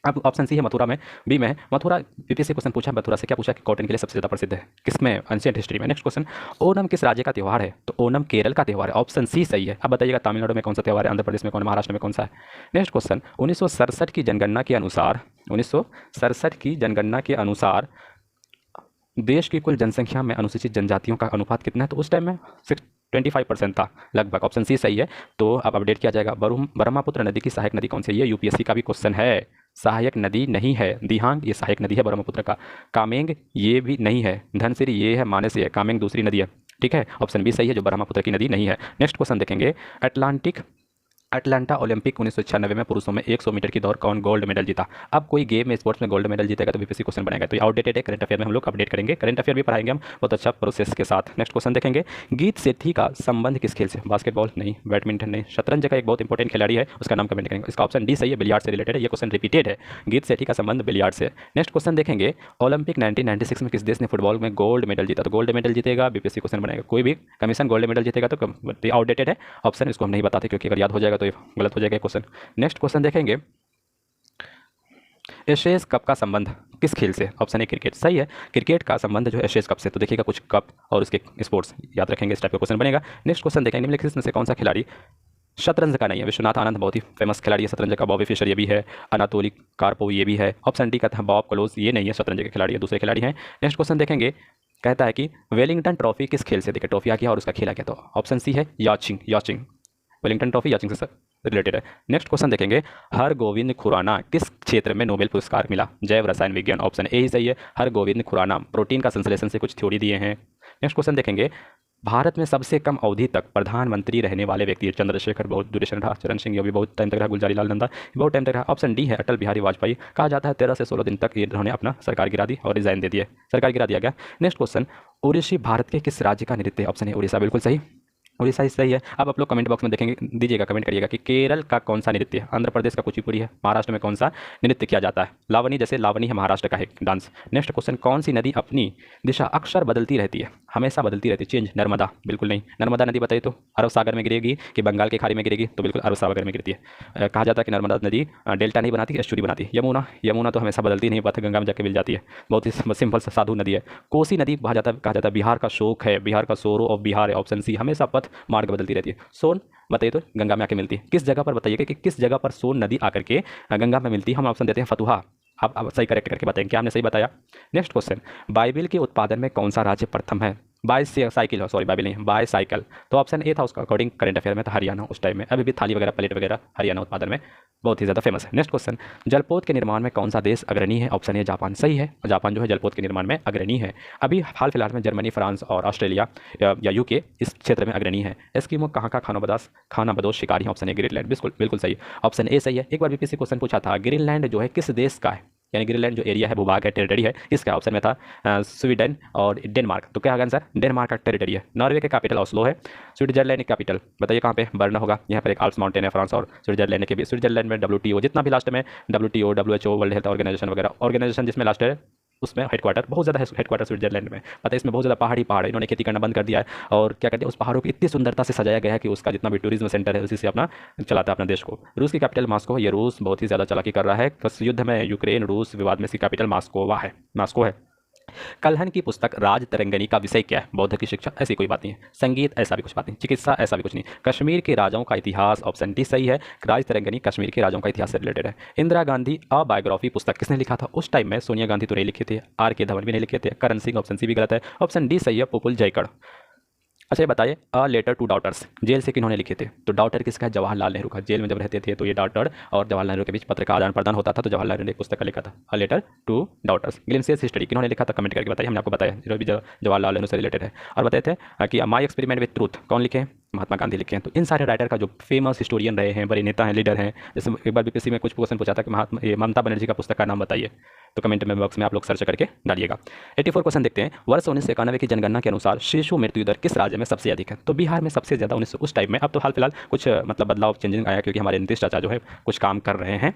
अब ऑप्शन सी है मथुरा में, बी में है मथुरा। बीपीएससी क्वेश्चन पूछा मथुरा से क्या पूछा कि कॉटन के लिए सबसे ज़्यादा प्रसिद्ध है, किसमें, एंशिएंट हिस्ट्री में। नेक्स्ट क्वेश्चन ओणम किस राज्य का त्यौहार है, तो ओणम केरल का त्यौहार है, ऑप्शन सी सही है। अब बताइएगा तमिलनाडु में कौन सा त्यौहार है, आंध्र प्रदेश में कौन, महाराष्ट्र में कौन सा है। नेक्स्ट क्वेश्चन 1967 की जनगणना के अनुसार, 1967 की जनगणना के अनुसार देश की कुल जनसंख्या में अनुसूचित जनजातियों का अनुपात कितना है, तो उस टाइम में 25% था लगभग, ऑप्शन सी सही है। तो अब अपडेट किया जाएगा। ब्रह्मपुत्र नदी की सहायक नदी कौन सी है, ये यूपीएससी का भी क्वेश्चन है। सहायक नदी नहीं है, दिहांग ये सहायक नदी है ब्रह्मपुत्र का, कामेंग ये भी नहीं है, धनसिरी ये है, मानस ये है, कामेंग दूसरी नदी है, ठीक है, ऑप्शन बी सही है, जो ब्रह्मपुत्र की नदी नहीं है। नेक्स्ट क्वेश्चन देखेंगे अटलांटा ओलंपिक 1996 में पुरुषों में 100 मीटर की दौड़ कौन गोल्ड मेडल जीता। अब कोई गेम में स्पोर्ट्स में गोल्ड मेडल जीतेगा तो बीपीएससी क्वेश्चन बनेगा, तो ये आउटडेटेड है, करंट अफेयर में हम लोग अपडेट करेंगे, करंट अफेयर भी पढ़ाएंगे हम बहुत अच्छा प्रोसेस के साथ। नेक्स्ट क्वेश्चन देखेंगे गीत सेठी का संबंध किस खेल से, बास्केटबॉल नहीं, बैडमिंटन नहीं, शतरंज का एक बहुत इंपॉर्टेंट खिलाड़ी है, उसका नाम कमेंट करेंगे। इसका ऑप्शन डी सही है, बिलियार्ड से रिलेटेड है, ये क्वेश्चन रिपीटेड है, गीत सेठी का संबंध बिलियार्ड से। नेक्स्ट क्वेश्चन देखेंगे ओलंपिक 1996 में किस देश ने फुटबॉल में गोल्ड मेडल जीता, तो गोल्ड मेडल जीतेगा, बीपीएससी क्वेश्चन बनेगा, कोई भी कमीशन गोल्ड मेडल जीतेगा तो आउटडेटेड है ऑप्शन, इसको हम नहीं बताते क्योंकि अगर याद हो जाएगा तो ये गलत हो जाएगा क्वेश्चन। नेक्स्ट क्वेश्चन देखेंगे एशियस कप का संबंध किस खेल से, ऑप्शन ए क्रिकेट सही है, क्रिकेट का संबंध जो है एशियस कप से, तो देखिएगा कुछ कप और उसके स्पोर्ट्स याद रखेंगे, इस टाइप का क्वेश्चन बनेगा। नेक्स्ट क्वेश्चन देखेंगे निम्नलिखित में से कौन सा खिलाड़ी शतरंज का नहीं है, विश्वनाथ आनंद बहुत ही फेमस खिलाड़ी है शतरंज का, बॉबी फिशर ये भी है, अनातोली कार्पोव ये भी है, ऑप्शन डी कहता है बॉब क्लोज ये नहीं है शतरंज के खिलाड़ी है, दूसरे खिलाड़ी हैं। नेक्स्ट क्वेश्चन देखेंगे कहता है कि वेलिंगटन ट्रॉफी किस खेल से, देखिए ट्रॉफी आ गया और उसका खेला क्या, तो ऑप्शन सी है याचिंग, वेलिंगटन ट्रॉफी याचिंग से रिलेटेड है। नेक्स्ट क्वेश्चन देखेंगे हरगोविंद खुराना किस क्षेत्र में नोबेल पुरस्कार मिला, जैव रसायन विज्ञान, ऑप्शन ए ही सही है, हरगोविंद खुराना प्रोटीन का संश्लेषण से कुछ थ्योरी दिए हैं। नेक्स्ट क्वेश्चन देखेंगे भारत में सबसे कम अवधि तक प्रधानमंत्री रहने वाले व्यक्ति, चंद्रशेखर बहुत ड्यूरेशन रहा, चरण सिंह ये भी बहुत टाइम तक रहा, गुलजारी लाल नंदा बहुत टाइम तक रहा, ऑप्शन डी है अटल बिहारी वाजपेयी, कहा जाता है 13 से 16 दिन तक इन्होंने अपना सरकार गिरा दी और रिजाइन दे दिए, सरकार गिरा दिया गया। नेक्स्ट क्वेश्चन ओडिसी भारत के किस राज्य का नृत्य, ऑप्शन है उड़ीसा, बिल्कुल सही, उड़ीसा ही सही है। अब आप लोग कमेंट बॉक्स में देखेंगे दीजिएगा, कमेंट करिएगा कि केरल का कौन सा नृत्य है, आंध्र प्रदेश का कुचिपुड़ी है, महाराष्ट्र में कौन सा नृत्य किया जाता है, लावनी, जैसे लावनी है महाराष्ट्र का एक डांस। नेक्स्ट क्वेश्चन कौन सी नदी अपनी दिशा अक्सर बदलती रहती है, हमेशा बदलती रहती है, चेंज, नर्मदा, बिल्कुल नहीं, नर्मदा नदी बताइए तो अरब सागर में गिरेगी कि बंगाल की खाड़ी में गिरेगी, तो बिल्कुल अरब सागर में गिरती है। कहा जाता है कि नर्मदा नदी डेल्टा नहीं बनाती, एस्चुरी बनाती है। यमुना तो हमेशा बदलती नहीं, पथ गंगा में जाकर मिल जाती है, बहुत ही सिंपल साधु नदी है। कोसी नदी कहा जाता है बिहार का शोक है, बिहार का सोरो ऑफ बिहार है, ऑप्शन सी, हमेशा पथ मार्ग बदलती रहती है। सोन बताइए तो गंगा में आके मिलती है, किस जगह पर बताइएगा कि किस जगह पर सोन नदी आकर के गंगा में मिलती है, हम ऑप्शन देते हैं फतुहा। आप सही करेक्ट करके बताएंगे क्या आपने सही बताया। नेक्स्ट क्वेश्चन बाइबिल के उत्पादन में कौन सा राज्य प्रथम है, बाईसाइकिल, सॉरी बाइबिल नहीं, बाईसाइकिल, तो ऑप्शन ए था उसका अकॉर्डिंग करंट अफेयर में, तो हरियाणा उस टाइम में, अभी भी थाली वगैरह प्लेट वगैरह हरियाणा उत्पादन में बहुत ही ज़्यादा फेमस है। नेक्स्ट क्वेश्चन जलपोत के निर्माण में कौन सा देश अग्रणी है, ऑप्शन ए जापान सही है, जापान जो है जलपोत के निर्माण में अग्रणी है। अभी हाल फिलहाल में जर्मनी, फ्रांस और ऑस्ट्रेलिया या यूके इस क्षेत्र में अग्रणी है। एस्किमो कहाँ का खानाबदोश शिकारी है, ऑप्शन ए ग्रीनलैंड, बिल्कुल सही, ऑप्शन ए सही है। एक बार बीपीएससी क्वेश्चन पूछा था ग्रीनलैंड जो है किस देश का है, यानी ग्रीनलैंड जो एरिया है, भूभाग है, टेरिटरी है, इसका ऑप्शन में था स्वीडन और डेनमार्क, तो क्या होगा आंसर, डेनमार्क का टेरिटरी है। नॉर्वे का कैपिटल ऑस्लो है, स्विट्जरलैंड की कैपिटल बताइए कहाँ पे, बर्न होगा, यहाँ पर एक आल्प्स माउंटेन है फ्रांस और स्विट्जरलैंड के भी। स्विट्जरलैंड में WTO जितना भी लास्ट में WTO, WHO, world health organization वगैरह ऑर्गेनाइजेशन जिसमें लास्ट है उसमें हेडक्वार्टर बहुत ज़्यादा है, हेडक्वार्टर स्विट्जरलैंड में, पता है इसमें बहुत ज़्यादा पहाड़ है, इन्होंने खेती करना बंद कर दिया है और क्या कहते हैं उस पहाड़ों की इतनी सुंदरता से सजाया गया है कि उसका जितना भी टूरिज्म सेंटर है उसी से अपना चलाता है अपना देश को। रूस की कैपिटल मास्को है, ये रूस बहुत ही ज़्यादा चालाकी कर रहा है, बस युद्ध में यूक्रेन रूस विवाद में इसकी कैपिटल मास्को है। कल्हन की पुस्तक राज तरंगिणी का विषय क्या है, बौद्ध की शिक्षा, ऐसी कोई बात नहीं है, संगीत ऐसा भी कुछ बात नहीं, चिकित्सा ऐसा भी कुछ नहीं, कश्मीर के राजाओं का इतिहास, ऑप्शन डी सही है, राज तरंगिणी कश्मीर के राजाओं का इतिहास से रिलेटेड है। इंदिरा गांधी अ बायोग्राफी पुस्तक किसने लिखा था उस टाइम में, सोनिया गांधी तो नहीं लिखे थे, RK धवन भी नहीं लिखे थे, करण सिंह, ऑप्शन सी भी गलत है, ऑप्शन डी सही है, पुपुल जयकड़। अच्छा ये बताइए a letter to daughters jail से किन्होंने लिखे थे, तो डॉटर किसका है, जवाहरलाल नेहरू का, जेल में जब रहते थे तो ये डॉटर और जवाहरलाल नेहरू के बीच पत्र का आदान प्रदान होता था, तो जवाहरलाल नेहरू ने एक पुस्तक लिखा था a letter to daughters. Glimpses history किन्होंने लिखा था, कमेंट करके बताइए, हमने आपको बताया जो भी जवाहरलाल नेहरू से रिलेटेड है। और बताए थे कि माई एक्सपेरिमेंट विद ट्रूथ कौन लिखे, महात्मा गांधी लिखे हैं। तो इन सारे राइटर का जो फेमस हिस्टोरियन रहे हैं, बड़े नेता हैं, लीडर हैं। जैसे एक बार बीपीएससी में कुछ क्वेश्चन पूछा था कि ममता बनर्जी का पुस्तक का नाम बताइए, तो कमेंट में बॉक्स में आप लोग सर्च करके डालिएगा। 84 क्वेश्चन देखते हैं। वर्ष 1991 की जनगणना के अनुसार शिशु मृत्यु दर किस राज्य में सबसे अधिक है? तो बिहार में सबसे ज़्यादा 1900 उस टाइम में। अब तो हाल फिलहाल कुछ मतलब बदलाव चेंजिंग आया, क्योंकि हमारे नीतीश चाचा जो है कुछ काम कर रहे हैं।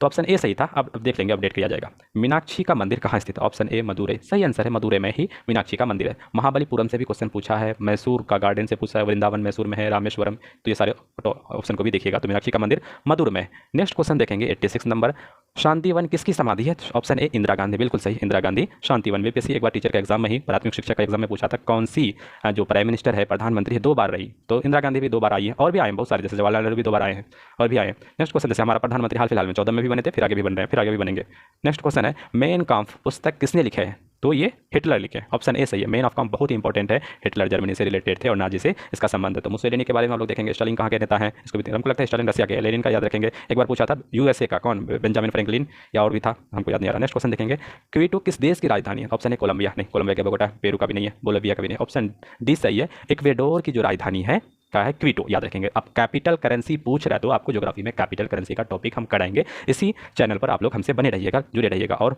तो ऑप्शन ए सही था। अब देख लेंगे, अपडेट किया जाएगा। मीनाक्षी का मंदिर कहाँ स्थित है? ऑप्शन ए मदुरई सही आंसर है। मदुरई में ही मीनाक्षी का मंदिर है। महाबलीपुरम से भी क्वेश्चन पूछा है, मैसूर का गार्डन से पूछा है, वृंदावन मैसूर में है, रामेश्वरम। तो ये सारे ऑप्शन को भी देखिएगा। तो मीनाक्षी का मंदिर मदुर में। नेक्स्ट क्वेश्चन देखेंगे 86 नंबर। शांतिवन किसकी समाधि है? ऑप्शन ए इंदिरा गांधी, बिल्कुल सही, इंदिरा गांधी शांतिवन। बीपीएससी एक बार टीचर का एग्जाम में ही, प्राथमिक शिक्षा का एग्जाम में पूछा था कौन सी जो प्राइम मिनिस्टर है, प्रधानमंत्री है, 2 बार रही। तो इंदिरा गांधी भी 2 बार आई है, और भी आए हैं बहुत सारे, जैसे जवाहरलाल नेहरू भी 2 बार आए हैं और भी आए हैं। नेक्स्ट क्वेश्चन, जैसे हमारा प्रधानमंत्री हाल फिलहाल में 14 में भी बने थे, फिर आगे भी बन रहे हैं, फिर आगे भी बनेंगे। नेक्स्ट क्वेश्चन है, मेन काम्फ पुस्तक किसने लिखे है? तो ये हिटलर लिखे। ऑप्शन ए सही है। मेन ऑफ काम बहुत ही इंपॉर्टेंट है। हिटलर जर्मनी से रिलेटेड थे और नाजी से इसका संबंध है। तो मुसोलिनी के बारे में हम लोग देखेंगे। स्टालिन कहाँ के नेता हैं, इसको भी हमको लगता है स्टालिन रशिया के। लेनिन का याद रखेंगे। एक बार पूछा था यूएसए का कौन, बेंजामिन फ्रैंकलिन या और भी था, हमको याद नहीं आ रहा। नेक्स्ट क्वेश्चन देखेंगे, क्वीटो किस देश की राजधानी है? ऑप्शन ए कोलंबिया, नहीं कोलंबिया के बोगोटा, पेरू का भी नहीं है, बोलिविया का भी नहीं। ऑप्शन डी सही है। इक्वेडोर की जो राजधानी है क्या है? क्वीटो, याद रखेंगे। अब कैपिटल करेंसी पूछ रहा है तो आपको ज्योग्राफी में कैपिटल करेंसी का टॉपिक हम कराएंगे। इसी चैनल पर आप लोग हमसे बने रहिएगा, जुड़े रहिएगा। और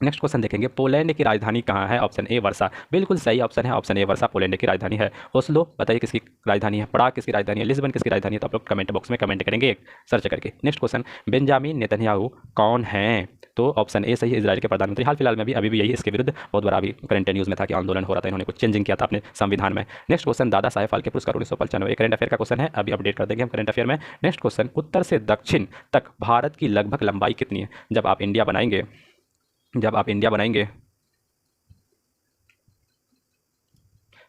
नेक्स्ट क्वेश्चन देखेंगे, पोलैंड की राजधानी कहाँ है? ऑप्शन ए वर्षा, बिल्कुल सही ऑप्शन है। ऑप्शन ए वर्षा पोलैंड की राजधानी है। ओस्लो बताइए किसकी राजधानी है? प्राग किसकी राजधानी है? लिस्बन किसकी राजधानी है? तो आप लोग कमेंट बॉक्स में कमेंट करेंगे सर्च करके। नेक्स्ट क्वेश्चन, बेंजामिन नेतन्याहू कौन है? तो ऑप्शन ए सही है, इजराइल के प्रधानमंत्री। हाल फिलहाल में भी अभी भी यही इसके विरुद्ध बहुत बड़ा अभी करंट न्यूज़ में था कि आंदोलन हो रहा था, इन्होंने कुछ चेंजिंग किया था अपने संविधान में। नेक्स्ट क्वेश्चन, दादा साहेब फाल्के पुरस्कार 1995 करंट अफेयर का क्वेश्चन है, अभी अपडेट कर देंगे हम करंट अफेयर में। नेक्स्ट क्वेश्चन, उत्तर से दक्षिण तक भारत की लगभग लंबाई कितनी है? जब आप इंडिया बनाएंगे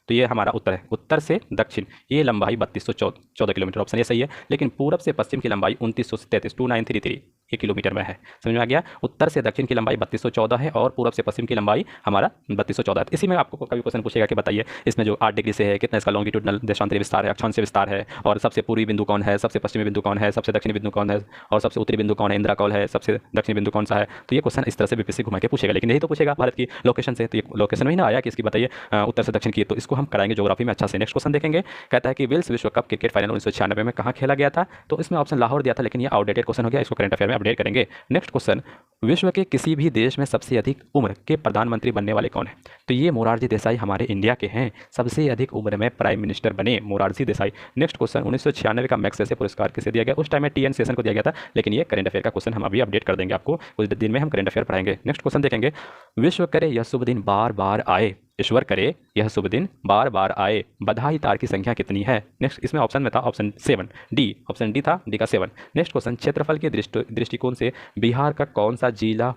तो ये हमारा उत्तर है। उत्तर से दक्षिण ये लंबाई 3214 किलोमीटर, ऑप्शन ये सही है। लेकिन पूरब से पश्चिम की लंबाई 2933 2933 ये किलोमीटर में है। समझ में आ गया? उत्तर से दक्षिण की लंबाई 3214 है और पूरब से पश्चिम की लंबाई हमारा 3214 है। इसी में आपको कभी क्वेश्चन पूछेगा कि बताइए इसमें जो 8 डिग्री से है कितना इसका लॉन्गिट्यूडनल देशांतरी विस्तार है, अक्षांश विस्तार है, और सबसे पूर्वी बिंदु कौन है, सबसे पश्चिमी बिंदु कौन है, सबसे दक्षिणी बिंदु कौन है, और सबसे उत्तरी बिंदु कौन है, इंदिरा कौल है, सबसे दक्षिणी बिंदु कौन सा है। तो ये क्वेश्चन इस तरह से बीपीएससी घुमा के पूछेगा। लेकिन यही तो पूछेगा भारत की लोकेशन से, तो ये लोकेशन में ही ना आया कि इसकी बताइए उत्तर से दक्षिण की, तो इसको हम कराएंगे ज्योग्राफी में अच्छा से। नेक्स्ट क्वेश्चन देखेंगे, कहता है कि विल्स विश्व कप क्रिकेट फाइनल 1996 में कहाँ खेला गया था? तो इसमें ऑप्शन लाहौर दिया था, लेकिन ये आउटडेटेड क्वेश्चन हो गया, इसको करंट अफेयर में अपडेट करेंगे। नेक्स्ट क्वेश्चन, विश्व के किसी भी देश में सबसे अधिक उम्र के प्रधानमंत्री बनने वाले कौन है? तो ये मोरारजी देसाई हमारे इंडिया के हैं, सबसे अधिक उम्र में प्राइम मिनिस्टर बने मोरारजी देसाई। नेक्स्ट क्वेश्चन, 1996 का मैग्सेसे पुरस्कार किसे दिया गया? उस टाइम में टीएन सेशन को दिया गया था, लेकिन ये करंट अफेयर का क्वेश्चन हम अभी अपडेट कर देंगे आपको, कुछ दिन में हम करंट अफेयर पढ़ाएंगे। नेक्स्ट क्वेश्चन देखेंगे, विश्व करे यह शुभ दिन बार बार आए, ईश्वर करे यह शुभ दिन बार बार आए, बधाई तार की संख्या कितनी है? नेक्स्ट इसमें ऑप्शन में था ऑप्शन 7 डी, ऑप्शन डी था, डी का 7। नेक्स्ट क्वेश्चन, क्षेत्रफल के दृष्टिकोण से बिहार का कौन सा जिला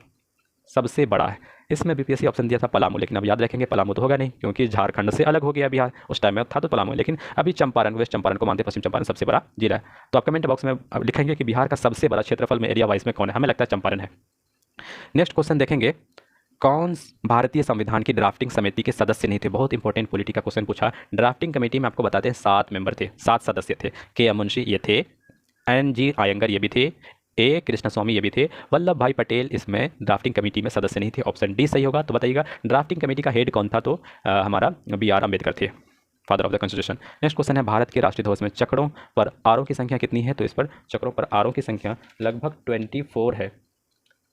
सबसे बड़ा है? इसमें बीपीएससी ऑप्शन दिया था पलामू, लेकिन अब याद रखेंगे पलामू तो होगा नहीं, क्योंकि झारखंड से अलग हो गया बिहार। उस टाइम में था तो पलामू, लेकिन अभी चंपारण, वेस्ट चंपारण को मानते, पश्चिम चंपारण सबसे बड़ा जिला है। तो आप कमेंट बॉक्स में लिखेंगे कि बिहार का सबसे बड़ा क्षेत्रफल में एरिया वाइज में कौन है? हमें लगता है चंपारण है। नेक्स्ट क्वेश्चन देखेंगे, कौन भारतीय संविधान की ड्राफ्टिंग समिति के सदस्य नहीं थे? बहुत इंपॉर्टेंट पॉलिटी का क्वेश्चन पूछा। ड्राफ्टिंग कमेटी में आपको बताते हैं 7 मेंबर थे, 7 सदस्य थे। के एम मुंशी ये थे, एन जी आयंगर ये भी थे, ए कृष्ण स्वामी ये भी थे, वल्लभ भाई पटेल इसमें ड्राफ्टिंग कमेटी में सदस्य नहीं थे। ऑप्शन डी सही होगा। तो बताइएगा ड्राफ्टिंग कमेटी का हेड कौन था? तो हमारा BR अम्बेडकर थे, father of the constitution. Next question है, भारत के राष्ट्रीय ध्वज में चक्रों पर आरों की संख्या कितनी है? तो इस पर चक्रों पर आरों की संख्या लगभग 24 है,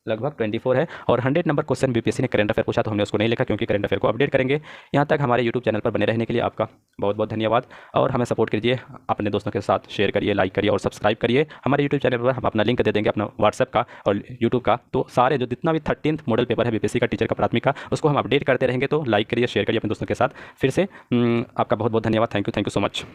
लगभग 24 है। और 100 नंबर क्वेश्चन बीपीएससी ने करंट अफेयर पूछा, तो हमने उसको नहीं लिखा क्योंकि करंट अफेयर को अपडेट करेंगे। यहाँ तक हमारे यूट्यूब चैनल पर बने रहने के लिए आपका बहुत बहुत धन्यवाद, और हमें सपोर्ट कीजिए, अपने दोस्तों के साथ शेयर करिए, लाइक करिए और सब्सक्राइब करिए। हमारे यूट्यूब चैनल पर हम अपना लिंक दे देंगे, अपना व्हाट्सएप का और यूट्यूब का। तो सारे जो जितना भी 13th मॉडल पेपर है बीपीएससी का टीचर का प्राथमिक का, उसको हम अपडेट करते रहेंगे। तो लाइक करिए, शेयर करिए अपने दोस्तों के साथ। फिर से आपका बहुत बहुत धन्यवाद। Thank you so much.